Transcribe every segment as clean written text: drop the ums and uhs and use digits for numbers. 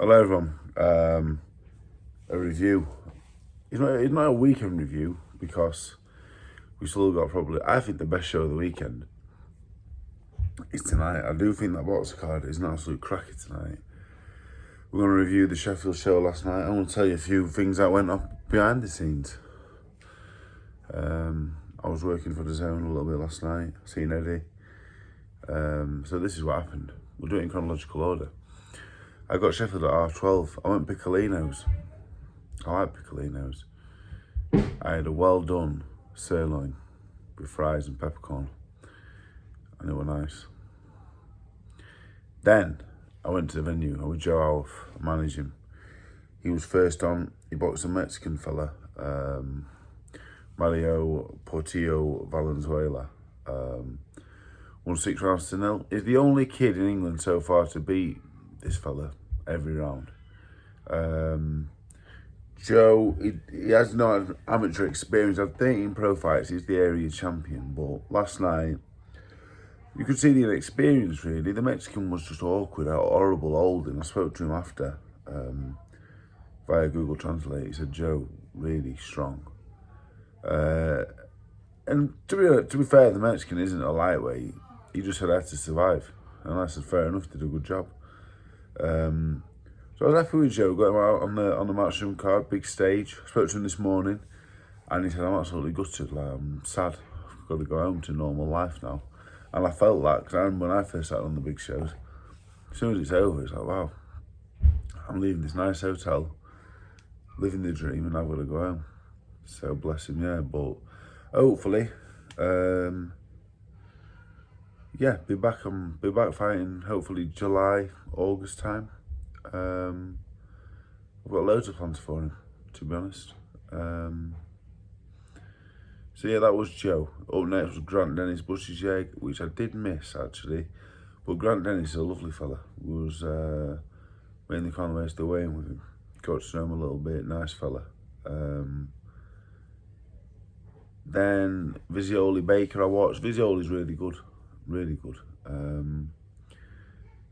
Hello everyone. A review. It's not a weekend review because we still got probably, I think, the best show of the weekend is tonight. I do think that Undercard is an absolute cracker tonight. We're going to review the Sheffield show last night. I want to tell you a few things that went on behind the scenes. I was working for the Zone a little bit last night, seeing Eddie. So this is what happened. We'll do it in chronological order. I got Sheffield at 12:30. I went Piccolinos. I like Piccolinos. I had a well done sirloin with fries and peppercorn, and they were nice. Then I went to the venue. I was Joe Alf, I managed him. He was first on. He boxed a Mexican fella, Mario Portillo Valenzuela. Won 6 rounds to 0. He's the only kid in England so far to beat this fella every round. Joe, he has no amateur experience. I've 13 pro fights. He's the area champion. But last night, you could see the inexperience, really. The Mexican was just awkward, horrible holding. I spoke to him after via Google Translate. He said, Joe, really strong. And to be fair, the Mexican isn't a lightweight. He just had to survive. And I said, fair enough, did a good job. So I was happy with Joe, got him out on the matchroom card, big stage. I spoke to him this morning, and he said, I'm absolutely gutted, like, I'm sad. I've got to go home to normal life now. And I felt that, because I remember when I first started on the big shows, as soon as it's over, it's like, wow, I'm leaving this nice hotel, living the dream, and I've got to go home. So bless him, yeah, but hopefully, be back fighting, hopefully July, August time. I've got loads of plans for him, to be honest. So yeah, that was Joe. Up next was Grant Dennis Bush's Yeg, which I did miss actually. But Grant Dennis is a lovely fella. Was mainly kind of ways to weigh in with him. Got to know him a little bit, nice fella. Then Visioli Baker I watched. Visioli's really good, really good.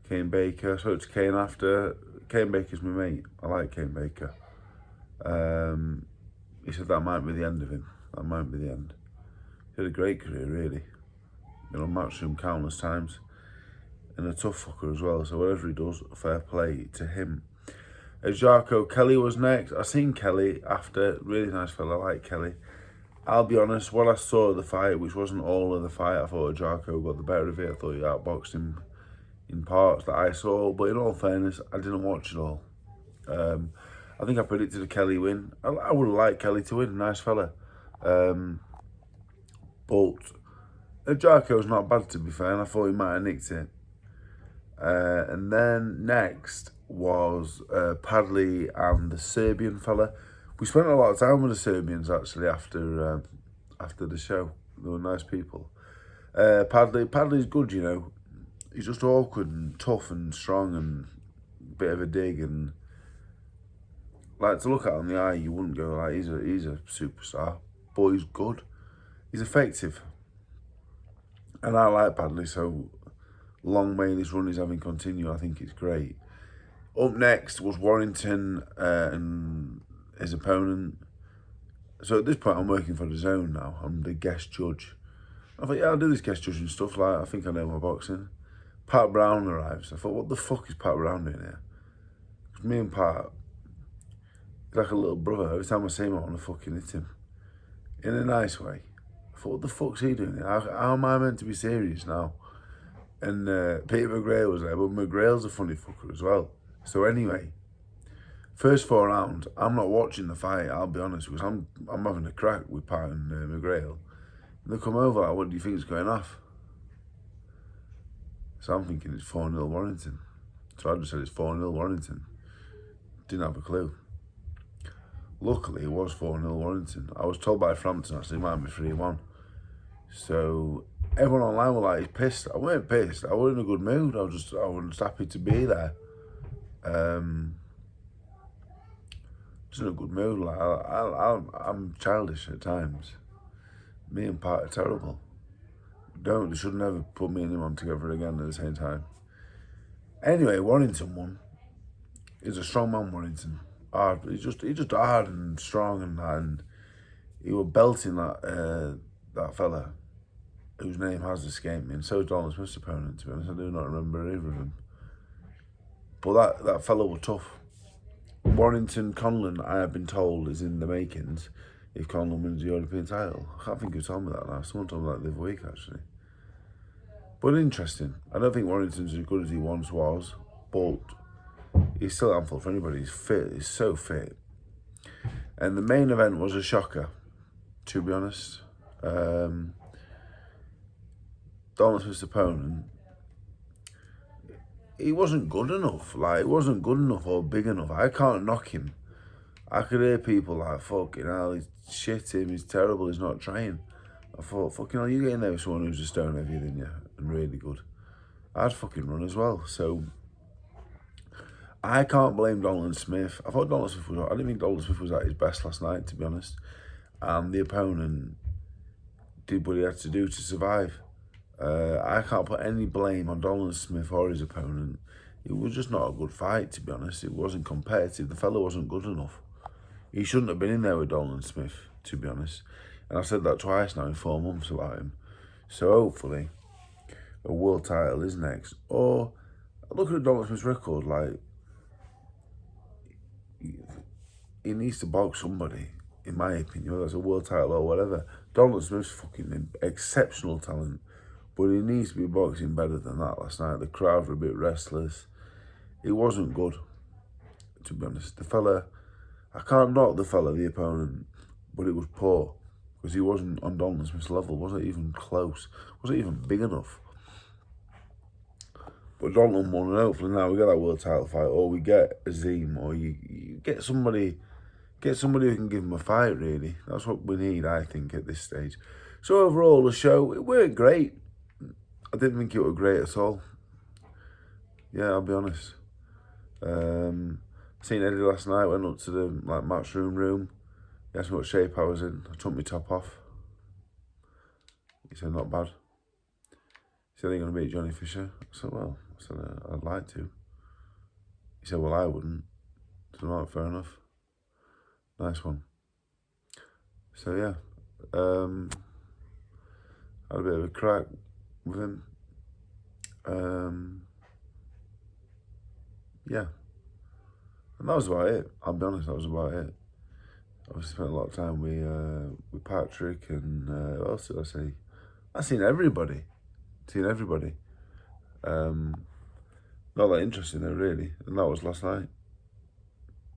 Kane Baker, I spoke to Kane after. Kane Baker's my mate. I like Kane Baker. He said that might be the end of him. That might be the end. He had a great career, really. Been on matchroom countless times. And a tough fucker as well. So whatever he does, fair play to him. Jarko Kelly was next. I seen Kelly after. Really nice fella. I like Kelly. I'll be honest, what I saw of the fight, which wasn't all of the fight, I thought Jarko got the better of it. I thought he outboxed him in parts that I saw, but in all fairness, I didn't watch it all. I think I predicted a Kelly win. I would have liked Kelly to win, nice fella. But Jarko's not bad, to be fair, and I thought he might have nicked it. And then next was Padley and the Serbian fella. We spent a lot of time with the Serbians, actually, after the show. They were nice people. Padley's good, you know. He's just awkward and tough and strong and a bit of a dig, and like to look at him in the eye, you wouldn't go like he's a superstar, but he's good. He's effective, and I like Padley. So long may this run he's having continue. I think it's great. Up next was Warrington and his opponent. So at this point, I'm working for the Zone now. I'm the guest judge. I thought, yeah, I'll do this guest judging stuff. Like, I think I know my boxing. Pat Brown arrives. I thought, what the fuck is Pat Brown doing here? Because me and Pat, he's like a little brother. Every time I see him, I want to fucking hit him. In a nice way. I thought, what the fuck's he doing here? How am I meant to be serious now? And Peter McGrail was there, but McGrail's a funny fucker as well. So anyway, first 4 rounds, I'm not watching the fight, I'll be honest, because I'm having a crack with Pat and McGrail. And they come over like, what do you think is going off? So I'm thinking it's 4-0 Warrington. So I just said it's 4-0 Warrington. Didn't have a clue. Luckily, it was 4-0 Warrington. I was told by Frampton, actually, it might be 3-1. So everyone online were like, he's pissed. I weren't pissed. I was in a good mood. I was just happy to be there. Just in a good mood. Like I'm childish at times. Me and Pat are terrible. They should never put me and him on together again at the same time. Anyway, Warrington won. He's a strong man, Warrington. Hard. He's just hard and strong and he was belting that fella whose name has escaped me, and so is Donald Smith's opponent, to be honest. I do not remember either of them. But that fella was tough. Warrington Conlon, I have been told, is in the makings if Conlon wins the European title. I can't think who told me that now. Someone told me that the other week, actually. But interesting. I don't think Warrington's as good as he once was, but he's still a handful for anybody. He's fit. He's so fit. And the main event was a shocker, to be honest. Donald Smith's opponent, he wasn't good enough. Like, he wasn't good enough or big enough. I can't knock him. I could hear people like, fucking hell, he's shit him, he's terrible, he's not trying. I thought, fucking hell, you get in there with someone who's a stone heavier than you and really good. I'd fucking run as well. So I can't blame Donald Smith. I didn't think Donald Smith was at his best last night, to be honest. And the opponent did what he had to do to survive. I can't put any blame on Donald Smith or his opponent. It was just not a good fight, to be honest. It wasn't competitive. The fella wasn't good enough. He shouldn't have been in there with Donald Smith, to be honest. And I've said that twice now in 4 months about him. So hopefully a world title is next. Or look at Donald Smith's record, like, he needs to box somebody, in my opinion, whether it's a world title or whatever. Donald Smith's fucking exceptional talent, but he needs to be boxing better than that last night. The crowd were a bit restless. It wasn't good, to be honest. The fella, I can't knock the fella, the opponent, but it was poor, because he wasn't on Donald Smith's level, wasn't even close, wasn't even big enough. But Donald won, and hopefully now we get that world title fight, or we get Azim, or you get somebody who can give him a fight, really. That's what we need, I think, at this stage. So overall, the show, it weren't great. I didn't think it was great at all. Yeah, I'll be honest. Seen Eddie last night, went up to the matchroom room. He asked me what shape I was in. I took my top off. He said, not bad. He said, are you going to beat Johnny Fisher? I said, well, I'd like to. He said, well, I wouldn't. I said, right, fair enough. Nice one. So, yeah. Had a bit of a crack with him. Yeah. And that was about it. I'll be honest, that was about it. Obviously spent a lot of time with Patrick and what else did I see? I've seen everybody. Not that interesting though, really. And that was last night.